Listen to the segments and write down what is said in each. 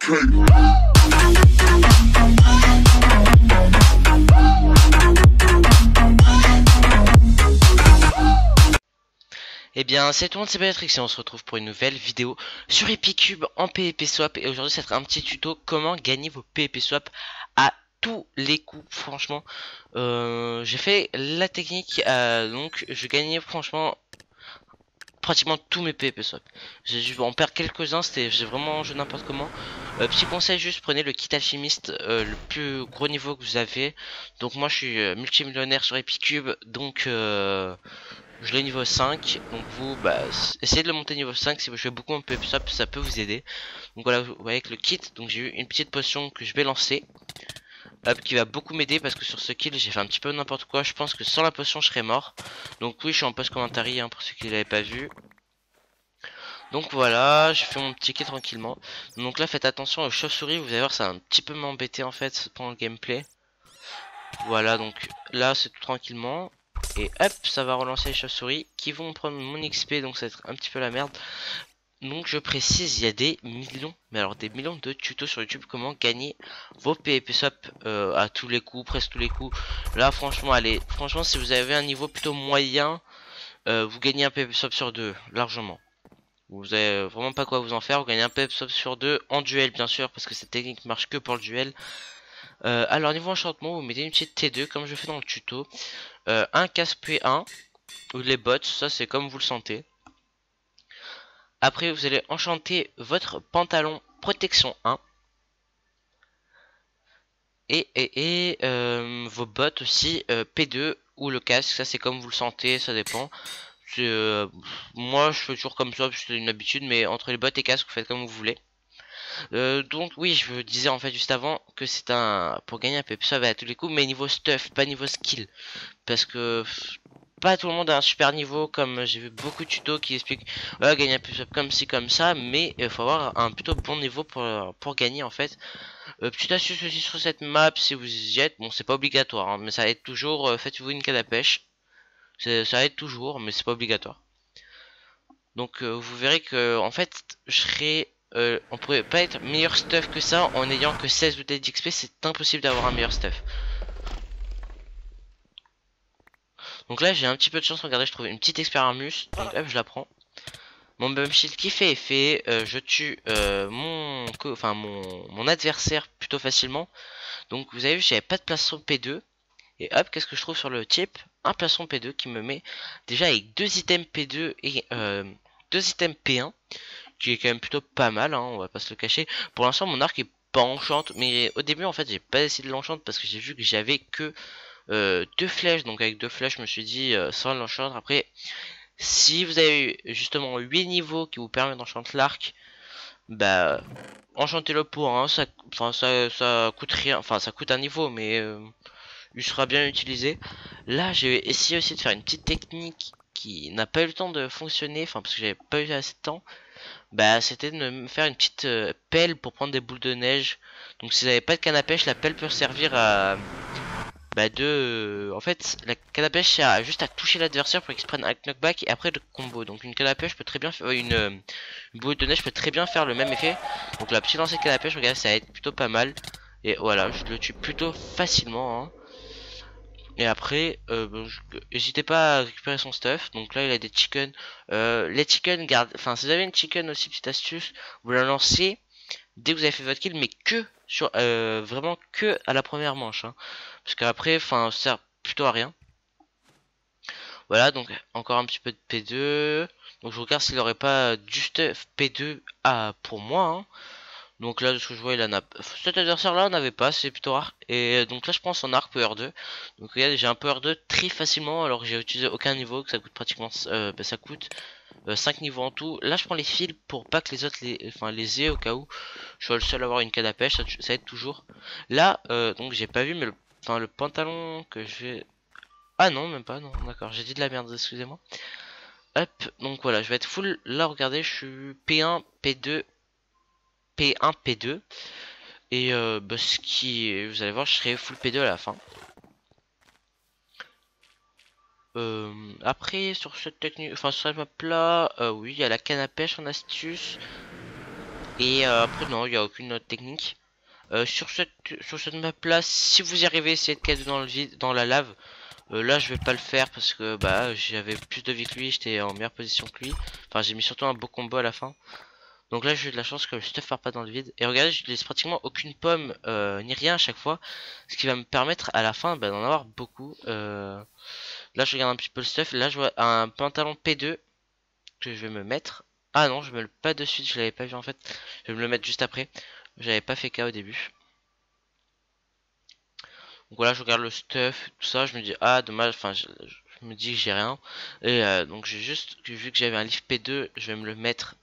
Eh bien, c'est tout le monde, c'est Béatrix et on se retrouve pour une nouvelle vidéo sur Epicube en PvP Swap. Et aujourd'hui, ça sera un petit tuto comment gagner vos PvP Swap à tous les coups. Franchement, j'ai fait la technique, donc je gagnais franchement pratiquement tous mes PvP Swap. J'ai dû en perdre quelques-uns, j'ai vraiment joué n'importe comment. Petit conseil, juste prenez le kit alchimiste, le plus gros niveau que vous avez. Donc moi, je suis multimillionnaire sur Epicube, donc je l'ai niveau 5, donc vous essayez de le monter niveau 5 si vous jouez beaucoup en PvP Swap, ça peut vous aider. Donc voilà, vous voyez avec le kit, donc j'ai eu une petite potion que je vais lancer, hop, qui va beaucoup m'aider parce que sur ce kill j'ai fait un petit peu n'importe quoi. Je pense que sans la potion je serais mort. Donc oui, je suis en post commentary hein, pour ceux qui l'avaient pas vu. Donc voilà, je fais mon petit kill tranquillement. Donc là faites attention aux chauves-souris, vous allez voir ça va un petit peu m'embêter en fait pendant le gameplay. Voilà, donc là c'est tout tranquillement. Et hop, ça va relancer les chauves-souris qui vont prendre mon XP, donc ça va être un petit peu la merde. Donc je précise, il y a des millions, mais alors des millions de tutos sur YouTube comment gagner vos PvP Swap à tous les coups, presque tous les coups. Là franchement, allez, franchement si vous avez un niveau plutôt moyen, vous gagnez un PvP Swap sur 2, largement. Vous avez vraiment pas quoi vous en faire, vous gagnez un PvP Swap sur 2 en duel bien sûr, parce que cette technique marche que pour le duel. Alors niveau enchantement, vous mettez une petite T2 comme je fais dans le tuto. Un casque P1 ou les bots, ça c'est comme vous le sentez. Après vous allez enchanter votre pantalon protection 1 et vos bottes aussi P2 ou le casque, ça c'est comme vous le sentez, ça dépend. Moi je fais toujours comme ça, c'est une habitude, mais entre les bottes et casque vous faites comme vous voulez. Donc oui, je vous disais en fait juste avant que c'est pour gagner un PvP Swap à tous les coups, mais niveau stuff, pas niveau skill, parce que pas tout le monde a un super niveau, comme j'ai vu beaucoup de tutos qui expliquent gagner un PvP Swap comme ci comme ça, mais il faut avoir un plutôt bon niveau pour gagner en fait. Petite astuce aussi sur cette map, si vous y êtes, bon c'est pas obligatoire, hein, mais ça aide toujours, faites-vous une canne à pêche, ça aide toujours, mais c'est pas obligatoire. Donc vous verrez que en fait je serais on pourrait pas être meilleur stuff que ça en ayant que 16 bouteilles d'XP, c'est impossible d'avoir un meilleur stuff. Donc là j'ai un petit peu de chance, regardez, je trouve une petite expérience, donc hop je la prends. Mon bum shield qui fait effet, je tue mon adversaire plutôt facilement. Donc vous avez vu j'avais pas de plastron P2. Et hop, qu'est-ce que je trouve sur le type? Un plastron P2 qui me met déjà avec 2 items P2 et 2 items P1, qui est quand même plutôt pas mal, hein, on va pas se le cacher. Pour l'instant mon arc est pas enchante, mais au début en fait j'ai pas essayé de l'enchante parce que j'ai vu que j'avais que 2 flèches, donc avec 2 flèches je me suis dit sans l'enchante. Après si vous avez justement 8 niveaux qui vous permettent d'enchanter l'arc, bah enchantez-le pour un, ça coûte rien, enfin ça coûte un niveau, mais il sera bien utilisé. Là j'ai essayé aussi de faire une petite technique qui n'a pas eu le temps de fonctionner, enfin parce que j'avais pas eu assez de temps. Bah c'était de me faire une petite pelle pour prendre des boules de neige. Donc si vous n'avez pas de canne à pêche, la pelle peut servir à en fait la canne à pêche sert juste à toucher l'adversaire pour qu'il se prenne un knockback et après le combo. Donc une canne à pêche peut très bien faire une boule de neige peut très bien faire le même effet. Donc la petite lancée de canne à pêche, regardez, ça va être plutôt pas mal. Et voilà, je le tue plutôt facilement, hein. Et après, n'hésitez pas à récupérer son stuff. Donc là, il a des chickens. Les chickens gardent. Enfin, si vous avez une chicken aussi, petite astuce, vous la lancez dès que vous avez fait votre kill, mais que sur vraiment que à la première manche, hein. Parce qu'après, enfin, ça sert plutôt à rien. Voilà, donc encore un petit peu de P2. Donc je regarde s'il aurait pas du stuff P2 pour moi, hein. Donc là de ce que je vois il en a. Cet adversaire là on n'avait pas, c'est plutôt rare. Et donc là je prends son arc Power 2. Donc regardez j'ai un Power 2 très facilement alors que j'ai utilisé aucun niveau, que ça coûte pratiquement ça coûte 5 niveaux en tout. Là je prends les fils pour pas que les autres les aient au cas où je sois le seul à avoir une canne à pêche, ça aide toujours. Là donc j'ai pas vu mais le pantalon que je vais. Ah non même pas, non d'accord, j'ai dit de la merde, excusez-moi. Hop, donc voilà, je vais être full. Là regardez, je suis P1, P2, P1, P2. Et vous allez voir, je serai full P2 à la fin. Après, sur cette technique, enfin sur cette map là, oui, il y a la canne à pêche en astuce. Et après non, il n'y a aucune autre technique. Sur cette map là, si vous y arrivez, essayez de caler dans le vide, dans la lave. Là je vais pas le faire parce que bah j'avais plus de vie que lui, j'étais en meilleure position que lui. Enfin j'ai mis surtout un beau combo à la fin. Donc là j'ai eu de la chance que le stuff part pas dans le vide. Et regardez, j'utilise pratiquement aucune pomme ni rien à chaque fois. Ce qui va me permettre à la fin d'en avoir beaucoup. Là je regarde un petit peu le stuff. Là je vois un pantalon P2 que je vais me mettre. Ah non, je me le pas de suite, je l'avais pas vu en fait. Je vais me le mettre juste après. J'avais pas fait K au début. Donc voilà, je regarde le stuff, tout ça, je me dis ah dommage, enfin je me dis que j'ai rien. Et donc j'ai juste vu que j'avais un livre P2, je vais me le mettre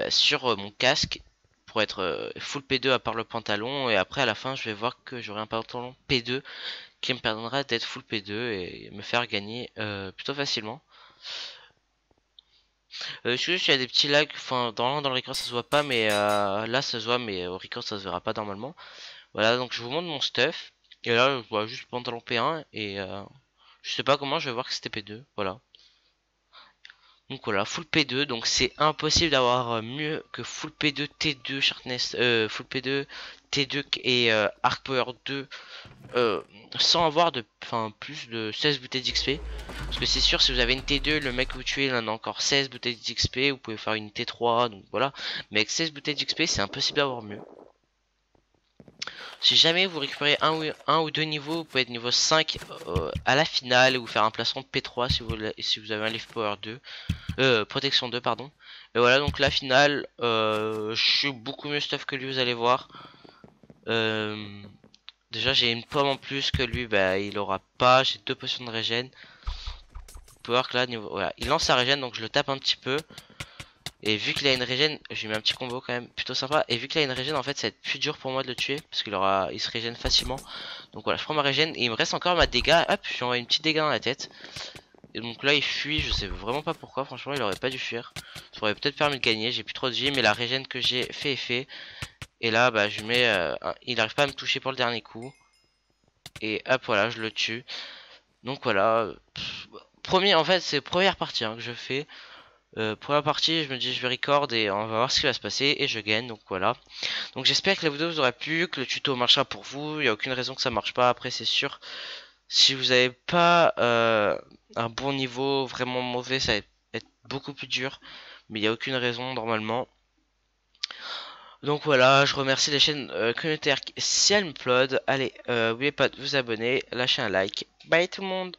sur mon casque pour être full P2 à part le pantalon. Et après à la fin je vais voir que j'aurai un pantalon P2 qui me permettra d'être full P2 et me faire gagner plutôt facilement. Il y a des petits lags, enfin dans le record ça se voit pas, mais là ça se voit, mais au record ça se verra pas normalement. Voilà, donc je vous montre mon stuff. Et là, je vois juste pantalon P1 et je sais pas comment, je vais voir que c'était P2. Voilà. Donc voilà, full P2, donc c'est impossible d'avoir mieux que full P2 T2 Sharpness, full P2 T2 et Arc Power 2 euh, sans avoir plus de 16 bouteilles d'XP. Parce que c'est sûr, si vous avez une T2, le mec que vous tuez, il en a encore 16 bouteilles d'XP, vous pouvez faire une T3, donc voilà. Mais avec 16 bouteilles d'XP, c'est impossible d'avoir mieux. Si jamais vous récupérez un ou deux niveaux, vous pouvez être niveau 5 à la finale et vous faire un placement P3 si vous avez un Life Power 2. Protection 2, pardon. Et voilà, donc la finale, je suis beaucoup mieux stuff que lui, vous allez voir. Euh, Déjà, j'ai une pomme en plus que lui, bah il aura pas. J'ai deux potions de régène. Vous pouvez voir que là, niveau, voilà, il lance sa régène, donc je le tape un petit peu. Et vu qu'il a une régène, je lui mets un petit combo quand même plutôt sympa. Et vu qu'il a une régène, en fait, ça va être plus dur pour moi de le tuer. Parce il se régène facilement. Donc voilà, je prends ma régène. Et il me reste encore ma dégâts. Hop, je lui envoie une petite dégâts dans la tête. Et donc là, il fuit. Je sais vraiment pas pourquoi. Franchement, il aurait pas dû fuir. Ça aurait peut-être permis de gagner. J'ai plus trop de vie. Mais la régène que j'ai fait est fait. Et là, bah, je mets. Il arrive pas à me toucher pour le dernier coup. Et hop, voilà, je le tue. Donc voilà. En fait, c'est première partie que je fais. Première partie, je me dis je vais record et on va voir ce qui va se passer et je gagne, donc voilà. Donc j'espère que la vidéo vous aura plu, que le tuto marchera pour vous, il n'y a aucune raison que ça marche pas, après c'est sûr. Si vous n'avez pas un bon niveau, vraiment mauvais, ça va être beaucoup plus dur, mais il n'y a aucune raison normalement. Donc voilà, je remercie les chaînes communautaires si elles me plaudent. Allez, n'oubliez pas de vous abonner, lâchez un like. Bye tout le monde.